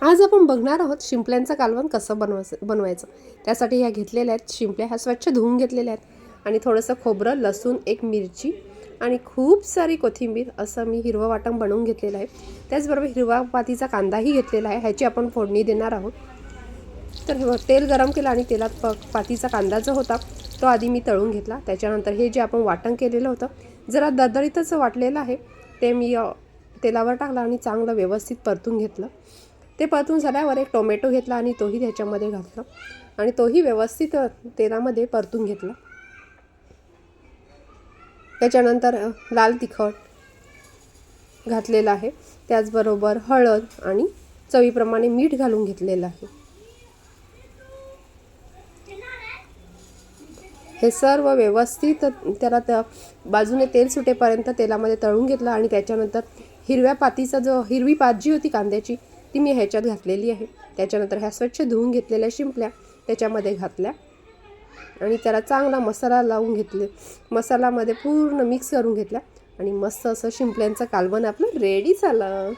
आज आपण बघणार आहोत शिंपल्यांचं कालवण कसं बनवायचं. त्यासाठी ह्या घेतलेल्या आहेत शिंपल्या, ह्या स्वच्छ धुवून घेतलेल्या आहेत आणि थोडंसं खोबरं, लसूण, एक मिरची आणि खूप सारी कोथिंबीर असं मी हिरवं वाटण बनवून घेतलेलं आहे. त्याचबरोबर हिरवा पातीचा कांदाही घेतलेला आहे, ह्याची आपण फोडणी देणार आहोत. तर तेल गरम केलं आणि तेलात पातीचा कांदा जो होता तो आधी मी तळून घेतला. त्याच्यानंतर हे जे आपण वाटण केलेलं होतं जरा दरदरीतच वाटलेलं आहे ते मी तेलावर टाकलं आणि चांगलं व्यवस्थित परतून घेतलं. ते परतून झाल्यावर एक टोमॅटो घेतला आणि तोही त्याच्यामध्ये घातला आणि तोही व्यवस्थित तेलामध्ये परतून घेतला. त्याच्यानंतर लाल तिखट घातलेलं आहे, त्याचबरोबर हळद आणि चवीप्रमाणे मीठ घालून घेतलेलं आहे. हे सर्व व्यवस्थित त्याला त्या बाजूने तेल सुटेपर्यंत तेलामध्ये तळून घेतलं आणि त्याच्यानंतर हिरव्या पातीचा हिरवी पात जी होती कांद्याची ती मी ह्याच्यात घातलेली आहे. त्याच्यानंतर ह्या स्वच्छ धुवून घेतलेल्या शिंपल्या त्याच्यामध्ये घातल्या आणि त्याला चांगला मसाला लावून घेतले. मसाल्यामध्ये पूर्ण मिक्स करून घेतला आणि मस्त असं शिंपल्यांचं कालवण आपलं रेडी झालं.